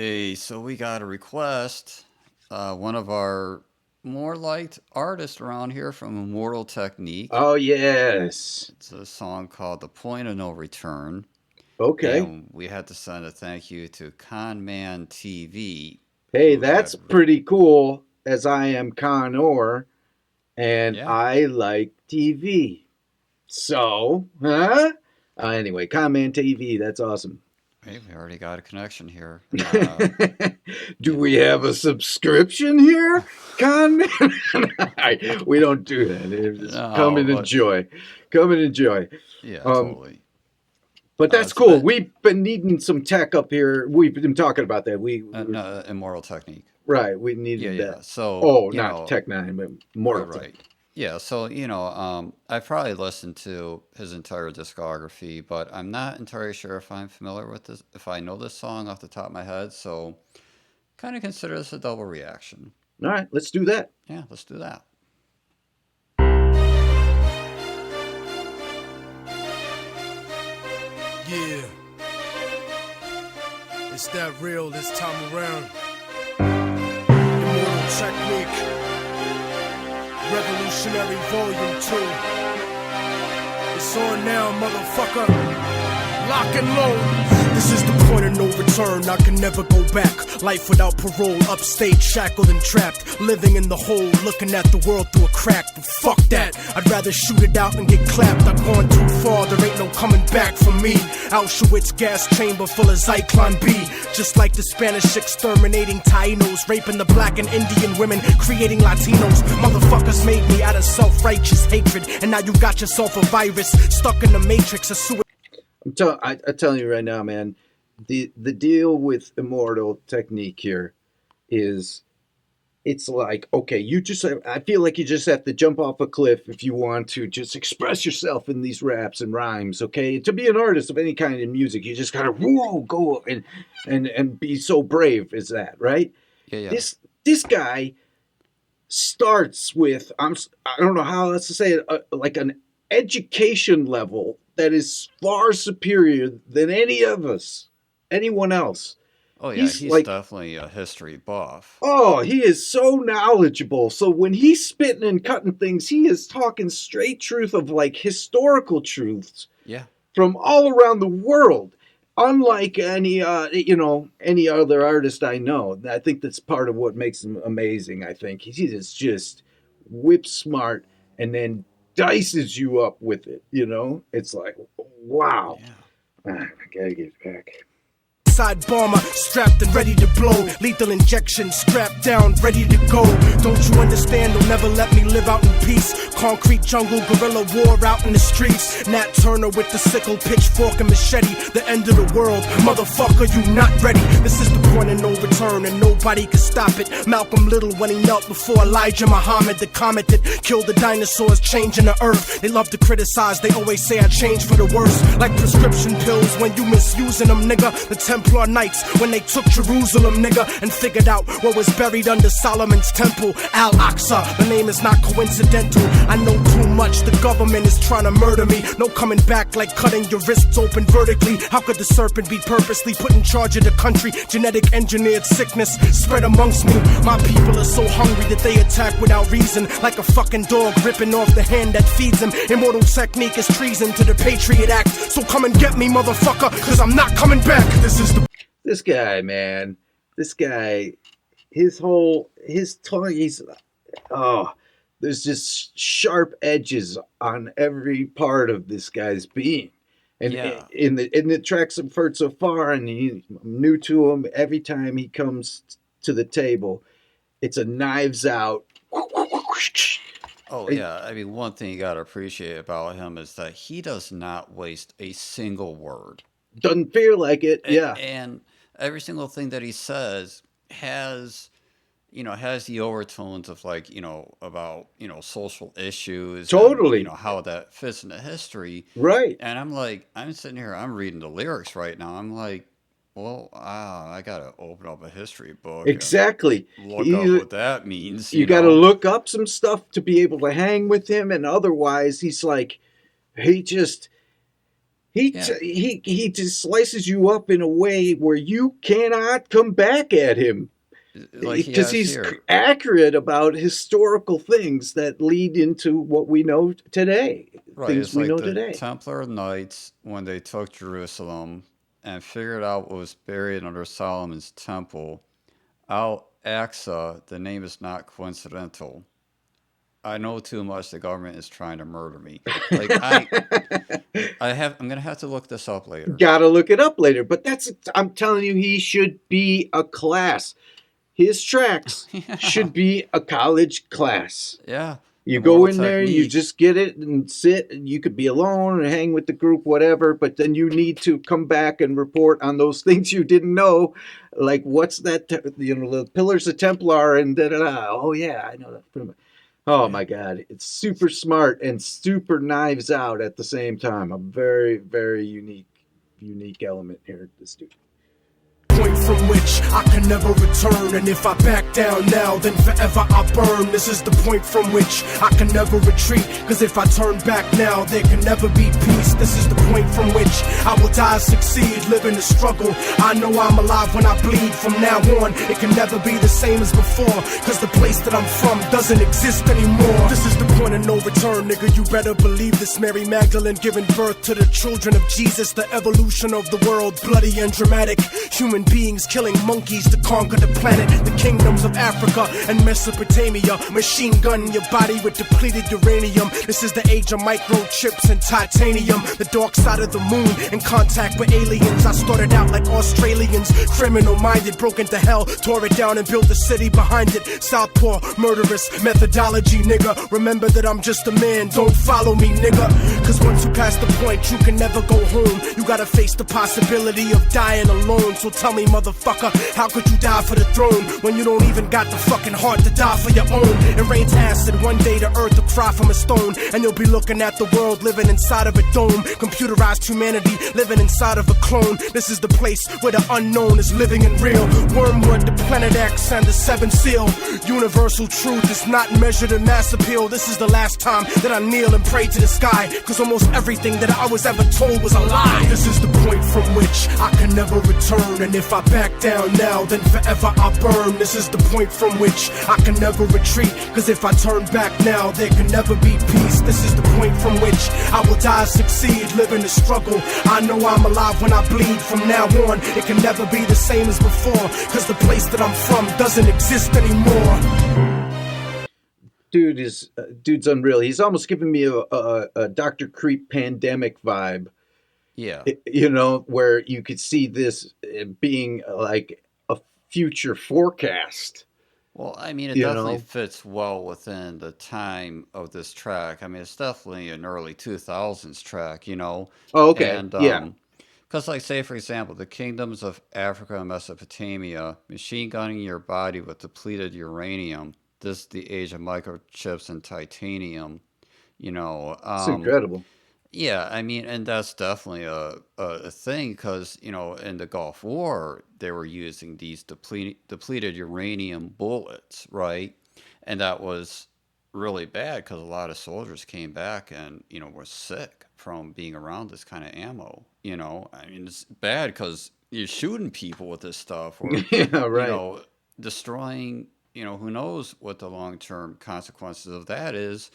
Hey, so we got a request. One of our more liked artists around here from Immortal Technique. Oh, yes. It's a song called The Point of No Return. Okay. And we had to send a thank you to Conman TV, Hey, who had, that's pretty cool, as I am Connor and yeah, I like TV. So, huh? Anyway, comment TV, that's awesome. hey, we already got a connection here. Do You we know, have a subscription here, Con? We don't do that. Just come no, and but enjoy. Come and enjoy. yeah, Um, totally. but that's It's cool. been We've been needing some tech up here. We've been talking about that. We were no, Immortal Technique. right. We Yeah, needed yeah. that. So, Oh, not Tech Nine, but right, Mortal Tech. right. Yeah, so I've probably listened to his entire discography, but I'm not entirely sure if I'm familiar with this, if I know this song off the top of my head. So, kind of consider this a double reaction. All right, let's do that. Yeah, let's do that. Yeah, it's that real this time around. Immortal Technique, Revolutionary Volume 2. It's on now, motherfucker. Lock and load. This is the point of no return. I can never go back. Life without parole, upstate, shackled and trapped. Living in the hole, looking at the world through a crack. But fuck that. I'd rather shoot it out and get clapped. I've gone too far, there ain't no coming back for me. Auschwitz gas chamber full of Zyklon B. Just like the Spanish exterminating Tainos, raping the black and Indian women, creating Latinos. Motherfuckers made me out of self-righteous hatred, and now you got yourself a virus stuck in the matrix of suicide. I'm telling you right now, man. The deal with Immortal Technique here is it's like, okay, I feel like you just have to jump off a cliff if you want to just express yourself in these raps and rhymes. Okay, to be an artist of any kind in music, you just gotta whoa go and be so brave as that, right? Yeah, yeah. This guy starts with I don't know how else to say it, like an education level that is far superior than anyone else. Oh, yeah, He's he's like, definitely a history buff. oh, he is so knowledgeable. So when he's spitting and cutting things, he is talking straight truth of like historical truths Yeah, from all around the world. Unlike any other artist I know. I think that's part of what makes him amazing. I think he is just whip smart and then dices you up with it. It's like, wow. yeah. I gotta get it back. Side bomber, strapped and ready to blow. Lethal injection, strapped down, ready to go. Don't you understand? They'll never let me live out in peace. Concrete jungle, guerrilla war out in the streets. Nat Turner with the sickle, pitchfork and machete. The end of the world, motherfucker, you not ready. This is the point of no return and nobody can stop it. Malcolm Little when he knelt before Elijah Muhammad. The comet that killed the dinosaurs, changing the earth. They love to criticize, they always say I changed for the worse. Like prescription pills when you misusing them, nigga. The Templar Knights when they took Jerusalem, nigga, and figured out what was buried under Solomon's temple, Al-Aqsa. The name is not coincidental. I know too much. The government is trying to murder me. No coming back like cutting your wrists open vertically. How could the serpent be purposely put in charge of the country? Genetic engineered sickness spread amongst me. My people are so hungry that they attack without reason, like a fucking dog ripping off the hand that feeds them. Immortal Technique is treason to the Patriot Act. So come and get me, motherfucker, cause I'm not coming back. This guy, man. This guy, his tongue, oh, there's just sharp edges on every part of this guy's being. And Yeah. in the tracks I've heard so far, and I'm new to him. Every time he comes to the table, it's a knives out. Oh, yeah. I mean, one thing you got to appreciate about him is that he does not waste a single word. Doesn't feel like it. A- Yeah, and every single thing that he says has has the overtones of like about social issues and totally. how that fits into history. Right. And I'm like, I'm sitting here, I'm reading the lyrics right now. I'm like, well, I gotta open up a history book and Exactly. look up He, what that means, you got to look up some stuff to be able to hang with him, and otherwise, he's like, he just Yeah, He just slices you up in a way where you cannot come back at him like he because has he's here. accurate about historical things that lead into what we know today, Right, things it's we like know the today. Templar Knights when they took Jerusalem and figured out what was buried under Solomon's temple. Al Aqsa, the name is not coincidental. I know too much. The government is trying to murder me. Like I'm gonna have to look this up later. Gotta look it up later, but I'm telling you, he should be a class. His tracks Yeah, should be a college class. yeah. You go Immortal in there, you Technique. just get it and sit. You could be alone and hang with the group, whatever. But then you need to come back and report on those things you didn't know, like what's that? The Pillars of Templar and da da da. Oh yeah, I know that. Oh Yeah. my God, it's super smart and super knives out at the same time. A very very unique element here. This dude. Point from which I can never return. And if I back down now, then forever I burn. This is the point from which I can never retreat. Cause if I turn back now, there can never be peace. This is the point from which I will die, succeed, live in the struggle. I know I'm alive when I bleed. From now on, it can never be the same as before. Cause the place that I'm from doesn't exist anymore. This is the point of no return, nigga. You better believe this. Mary Magdalene giving birth to the children of Jesus. The evolution of the world, bloody and dramatic. Human beings killing monkeys to conquer the planet. The kingdoms of Africa and Mesopotamia. Machine gun your body with depleted uranium. This is the age of microchips and titanium. The dark side of the moon in contact with aliens. I started out like Australians, criminal minded, broke into hell, tore it down and built a city behind it. Southpaw, murderous methodology, nigga. Remember that I'm just a man, don't follow me, nigga. Cause once you pass the point, you can never go home. You gotta face the possibility of dying alone. So tell me, motherfucker, how could you die for the throne when you don't even got the fucking heart to die for your own? It rains acid, one day the earth will cry from a stone, and you'll be looking at the world living inside of a dome. Computerized humanity living inside of a clone. This is the place where the unknown is living and real. Wormwood, the planet X, and the seventh seal. Universal truth is not measured in mass appeal. This is the last time that I kneel and pray to the sky, cause almost everything that I was ever told was a lie. This is the point from which I can never return. And if I back down now, then forever I burn. This is the point from which I can never retreat. Cause if I turn back now, there can never be peace. This is the point from which I will die, succeed, live in the struggle. I know I'm alive when I bleed. From now on, it can never be the same as before. Cause the place that I'm from doesn't exist anymore. Dude's unreal. He's almost giving me a Dr. Creep pandemic vibe. Yeah. Where you could see this being like a future forecast. Well, I mean, it You definitely know. fits well within the time of this track. I mean, it's definitely an early 2000s track, Oh, okay. and Yeah. because, like, say for example, the kingdoms of Africa and Mesopotamia, machine gunning your body with depleted uranium. This is the age of microchips and titanium. You know, It's um, incredible. Yeah, I mean, and that's definitely a thing because, in the Gulf War, they were using these depleted uranium bullets, right? And that was really bad because a lot of soldiers came back and, were sick from being around this kind of ammo. I mean, it's bad because you're shooting people with this stuff or, Yeah. you Right. know, destroying, who knows what the long-term consequences of that is.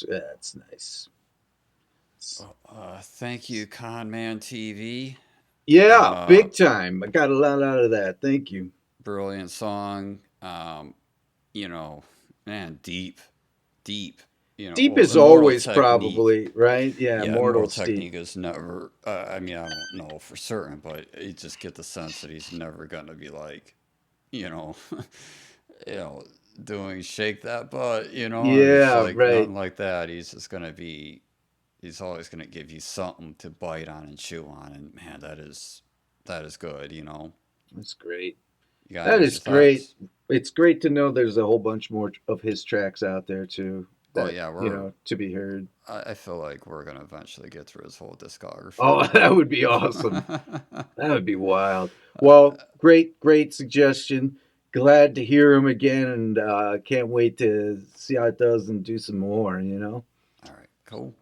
That's nice. Thank you, Conman TV. Yeah, Uh, big time. I got a lot out of that. Thank you. brilliant song. You know, man, deep, deep. Deep Well, is Immortal always Technique. probably right. Yeah, Yeah, Immortal Mortals deep. Technique is never. I mean, I don't know for certain, but you just get the sense that he's never gonna be like, you know, you know, doing shake that butt. It's Yeah, like right. nothing like that. He's just gonna be. He's always gonna give you something to bite on and chew on, and man, that is good. That's great. You got That any is other great. thoughts? It's great to know there's a whole bunch more of his tracks out there too Oh that yeah, to be heard. I feel like we're gonna eventually get through his whole Oh, discography. that would be awesome. That would be wild. Well, great suggestion. Glad to hear him again, and can't wait to see how it does and do some more. All right, cool.